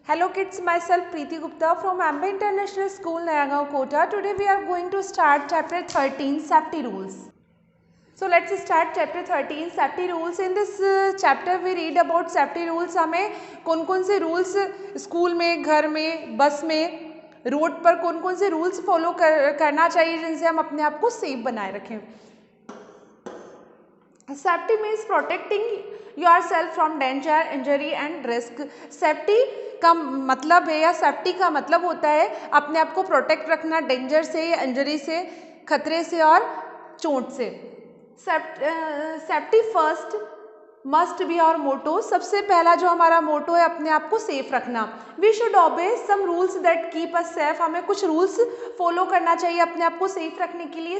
Hello kids, myself Preeti Gupta from Amber International School, Nayagaon, Kota. Today we are going to start chapter 13, Safety Rules. So let's start chapter 13, Safety Rules. In this chapter we read about safety rules. हमें कौन कौन से rules school में, घर में, बस में, road पर कौन कौन से रूल्स फॉलो करना चाहिए जिनसे हम अपने आप को सेफ बनाए रखें. Safety means protecting your self from danger, injury and risk. Safety का मतलब है या सेफ्टी का मतलब होता है अपने आप को प्रोटेक्ट रखना डेंजर से, इंजरी से, खतरे से और चोट से. Safety first must be our motto. सबसे पहला जो हमारा मोटो है अपने आप को सेफ रखना. We should obey some rules that keep us safe. हमें कुछ रूल्स फॉलो करना चाहिए अपने आप को सेफ रखने के लिए.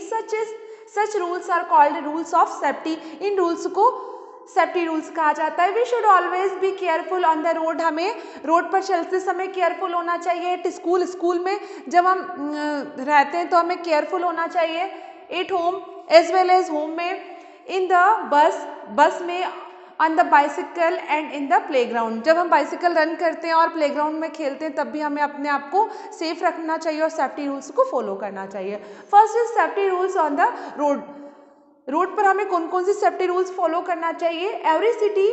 Such rules are called rules of safety. इन रूल्स को सेफ्टी रूल्स कहा जाता है. We should always be careful on the road. हमें रोड पर चलते समय केयरफुल होना चाहिए. एट स्कूल में जब हम रहते हैं तो हमें केयरफुल होना चाहिए. At home as well as home में. इन द बस में, on the bicycle and in the playground. जब हम बाइसिकल रन करते हैं और प्लेग्राउंड में खेलते हैं तब भी हमें अपने आप को सेफ रखना चाहिए और सेफ्टी रूल्स को फॉलो करना चाहिए. First is safety rules on the road. Road पर हमें कौन कौन सी सेफ्टी रूल्स फॉलो करना चाहिए. Every city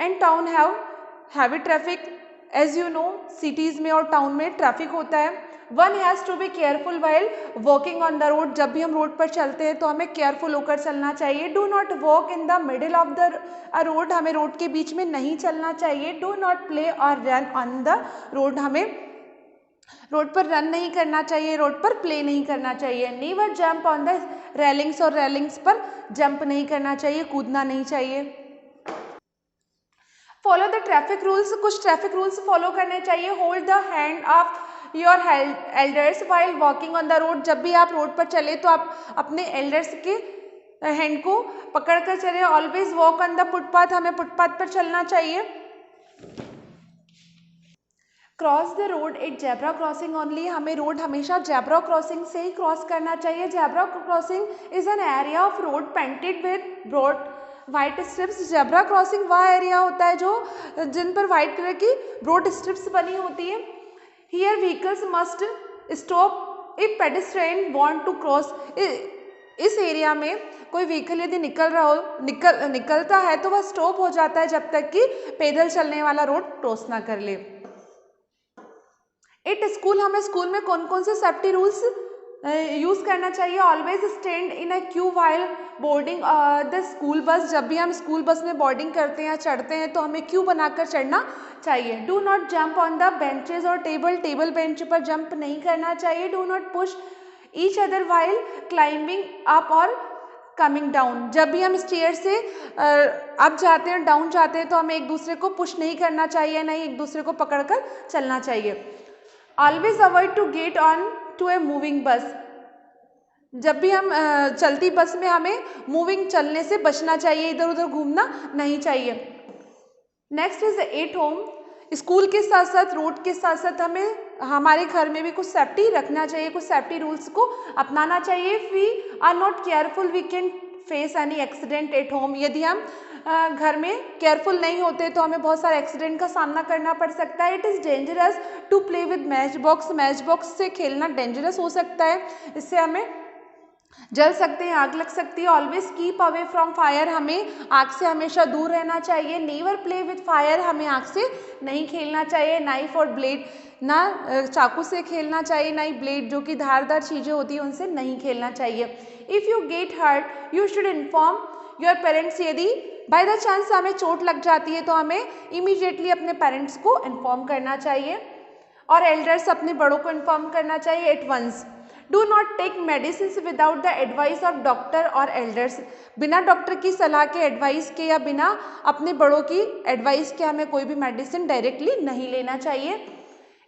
and town have heavy traffic. As you know cities में और टाउन में ट्रैफिक होता है. One has to be careful while walking on the road. जब भी हम रोड पर चलते हैं तो हमें केयरफुल होकर चलना चाहिए. Do not walk in the middle of the road. हमें रोड के बीच में नहीं चलना चाहिए. डू नॉट प्ले और रन ऑन द रोड. हमें रोड पर रन नहीं करना चाहिए, रोड पर प्ले नहीं करना चाहिए. Never jump on the railings. और रेलिंग्स पर जंप नहीं करना चाहिए, कूदना नहीं चाहिए. Follow the traffic rules. कुछ ट्रैफिक रूल्स फॉलो करने चाहिए. Hold the hand of your elders while walking on the road. जब भी आप रोड पर चले तो आप अपने एल्डर्स के हैंड को पकड़ कर चले. Always walk on the footpath. हमें फुटपाथ पर चलना चाहिए. Cross the road at zebra crossing only. हमें रोड हमेशा जेब्रा क्रॉसिंग से ही क्रॉस करना चाहिए. Zebra crossing is an area of road painted with broad white strips. Zebra crossing वह एरिया होता है जो जिन पर वाइट कलर की ब्रॉड स्ट्रिप्स बनी होती है. Here vehicles must stop if pedestrian want to cross. इस एरिया में कोई व्हीकल यदि निकलता है तो वह स्टॉप हो जाता है जब तक कि पैदल चलने वाला रोड क्रॉस ना कर ले. At school. हमें स्कूल में कौन कौन से सेफ्टी रूल्स यूज़ करना चाहिए. Always stand in a Q while boarding the school bus. जब भी हम स्कूल बस में बोर्डिंग करते हैं या चढ़ते हैं तो हमें क्यू बनाकर चढ़ना चाहिए. Do not jump on the benches और टेबल बेंच पर जंप नहीं करना चाहिए. Do not push each other while climbing up और कमिंग डाउन. जब भी हम स्टेयर से अप जाते हैं, डाउन जाते हैं तो हमें एक दूसरे को पुश नहीं करना चाहिए, नहीं एक दूसरे को पकड़कर चलना चाहिए. Always avoid to get on to a moving bus. जब भी हम चलती बस में हमें मूविंग चलने से बचना चाहिए, इधर उधर घूमना नहीं चाहिए. Next is at home. School के साथ साथ रोड के साथ साथ हमें हमारे घर में भी कुछ सेफ्टी रखना चाहिए, कुछ सेफ्टी रूल्स को अपनाना चाहिए. If we are not careful we can face any accident at home. यदि हम घर में केयरफुल नहीं होते तो हमें बहुत सारे एक्सीडेंट का सामना करना पड़ सकता है. It is dangerous to play with match box. Match box से खेलना डेंजरस हो सकता है, इससे हमें जल सकते हैं, आग लग सकती है. Always keep away from fire. हमें आग से हमेशा दूर रहना चाहिए. Never play with fire. हमें आग से नहीं खेलना चाहिए. नाइफ और ब्लेड, ना चाकू से खेलना चाहिए, ना ही ब्लेड जो कि धारदार चीज़ें होती हैं उनसे नहीं खेलना चाहिए. If you get hurt you should inform your parents. यदि बाय द चांस हमें चोट लग जाती है तो हमें इमीडिएटली अपने पेरेंट्स को इन्फॉर्म करना चाहिए और एल्डर्स अपने बड़ों को इन्फॉर्म करना चाहिए at once. Do not take medicine without the advice of doctor और एल्डर्स. बिना डॉक्टर की सलाह के, एडवाइस के या बिना अपने बड़ों की एडवाइस के हमें कोई भी मेडिसिन डायरेक्टली नहीं लेना चाहिए.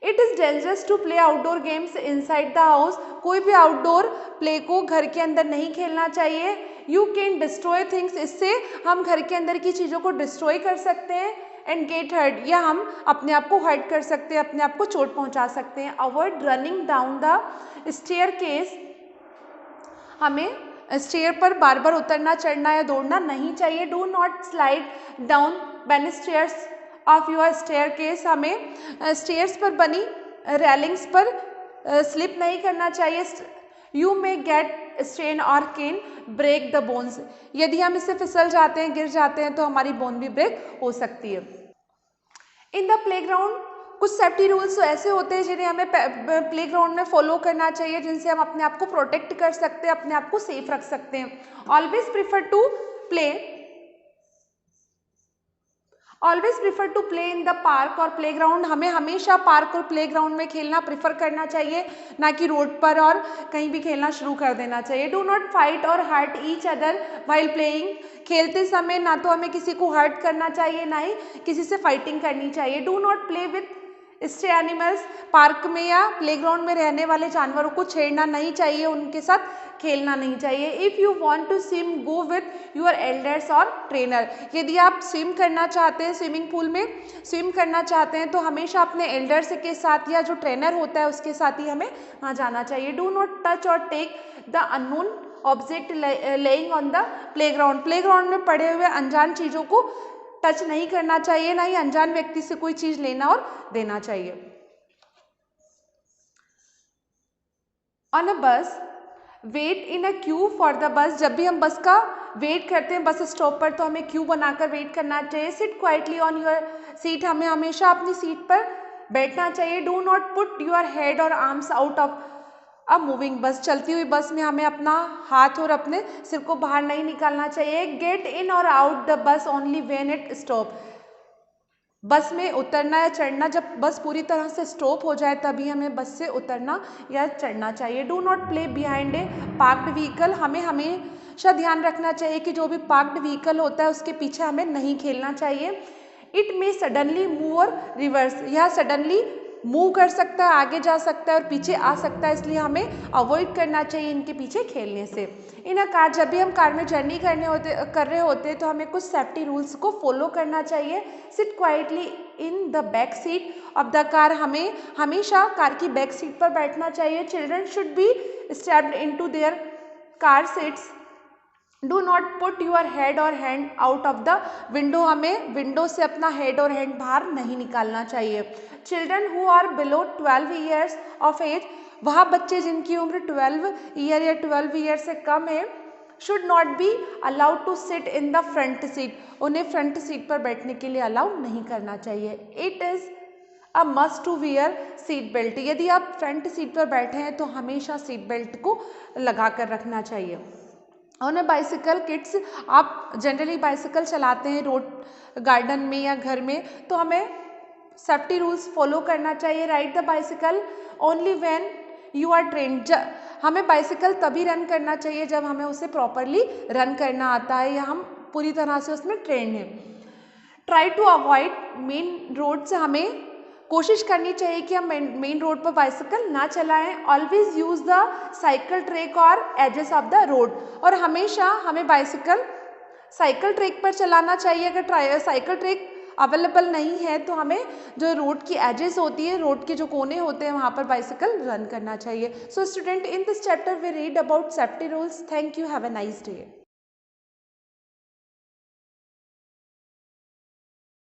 It is dangerous to play outdoor games inside the house. कोई भी आउटडोर प्ले को घर के अंदर नहीं खेलना चाहिए. You can destroy things. इससे हम घर के अंदर की चीज़ों को डिस्ट्रॉय कर सकते हैं. And get hurt. या हम अपने आप को हर्ट कर सकते हैं, अपने आप को चोट पहुंचा सकते हैं. Avoid running down the stair case. हमें स्टेयर पर बार बार उतरना, चढ़ना या दौड़ना नहीं चाहिए. Do not slide down when stairs of your staircase, हमें स्टेयर्स पर बनी रेलिंग्स पर स्लिप नहीं करना चाहिए। यू मे गेट स्ट्रेन और कैन ब्रेक द बोन्स, यदि हम इससे फिसल जाते हैं, गिर जाते हैं तो हमारी बोन भी ब्रेक हो सकती है। इन द प्लेग्राउंड कुछ सेफ्टी रूल्स ऐसे होते हैं जिन्हें हमें प्लेग्राउंड में फॉलो करना चाहिए, जिनसे हम अपने आप को प्रोटेक्ट कर सकते हैं, अपने आप को सेफ रख सकते हैं। Always prefer to play in the park और प्लेग्राउंड, हमें हमेशा पार्क और प्लेग्राउंड में खेलना प्रिफर करना चाहिए, ना कि रोड पर और कहीं भी खेलना शुरू कर देना चाहिए। डू नॉट फाइट और hurt each other while playing, खेलते समय ना तो हमें किसी को हर्ट करना चाहिए, ना ही किसी से फाइटिंग करनी चाहिए। Do not play with stay animals, park में या प्लेग्राउंड में रहने वाले जानवरों को छेड़ना नहीं चाहिए, उनके साथ खेलना नहीं चाहिए। If you want to swim go with your elders और ट्रेनर, यदि आप स्विम करना चाहते हैं, स्विमिंग पूल में स्विम करना चाहते हैं तो हमेशा अपने एल्डर्स के साथ या जो ट्रेनर होता है उसके साथ ही हमें वहाँ जाना चाहिए। डू नॉट टच और take the unknown object laying on the playground, playground में पड़े हुए अनजान चीज़ों को टच नहीं करना चाहिए, ना ही अनजान व्यक्ति से कोई चीज़ लेना और देना चाहिए। On a bus wait in a queue for the bus, जब भी हम बस का वेट करते हैं बस स्टॉप पर तो हमें क्यू बनाकर वेट करना चाहिए। Sit quietly on your seat, हमें हमेशा अपनी सीट पर बैठना चाहिए। Do not put your head और arms out of a moving bus, चलती हुई बस में हमें अपना हाथ और अपने सिर को बाहर नहीं निकालना चाहिए। गेट इन और out the bus only when it stop, बस में उतरना या चढ़ना जब बस पूरी तरह से स्टॉप हो जाए तभी हमें बस से उतरना या चढ़ना चाहिए। Do not play behind a parked vehicle, हमें हमेशा ध्यान रखना चाहिए कि जो भी पार्क्ड व्हीकल होता है उसके पीछे हमें नहीं खेलना चाहिए। इट मे सडनली मूव और रिवर्स, यह सडनली मूव कर सकता है, आगे जा सकता है और पीछे आ सकता है, इसलिए हमें अवॉइड करना चाहिए इनके पीछे खेलने से। इन अ कार, जब भी हम कार में जर्नी कर रहे होते हैं तो हमें कुछ सेफ्टी रूल्स को फॉलो करना चाहिए। Sit quietly in the back seat of the car, हमें हमेशा कार की बैक सीट पर बैठना चाहिए। Children should be strapped into their car seats. Do not put your head और hand out of the window, हमें विंडो से अपना हेड और हैंड बाहर नहीं निकालना चाहिए। Children who are below 12 years of age, वह बच्चे जिनकी उम्र 12 ईयर या 12 ईयर से कम है, should not be allowed to sit in the front seat, उन्हें फ्रंट सीट पर बैठने के लिए अलाउ नहीं करना चाहिए। It is a must to wear seat belt, यदि आप फ्रंट सीट पर बैठे हैं तो हमेशा सीट बेल्ट को लगा कर रखना चाहिए। ऑन अ बाइसिकल किड्स, आप जनरली बाइसिकल चलाते हैं रोड गार्डन में या घर में तो हमें सेफ्टी रूल्स फॉलो करना चाहिए। Ride the bicycle only when you are trained, हमें बाइसिकल तभी रन करना चाहिए जब हमें उसे प्रॉपरली रन करना आता है या हम पूरी तरह से उसमें ट्रेंड हैं। Try to avoid main road से, हमें कोशिश करनी चाहिए कि हम मेन रोड पर बाइसिकल ना चलाएं। Always use the cycle track और एजेस ऑफ द रोड, और हमेशा हमें बाइसिकल साइकिल ट्रैक पर चलाना चाहिए। अगर साइकिल ट्रैक अवेलेबल नहीं है तो हमें जो रोड की एजेस होती है, रोड के जो कोने होते हैं वहाँ पर बाइसिकल रन करना चाहिए। So student, in this chapter we read about safety rules. Thank you, have a nice day.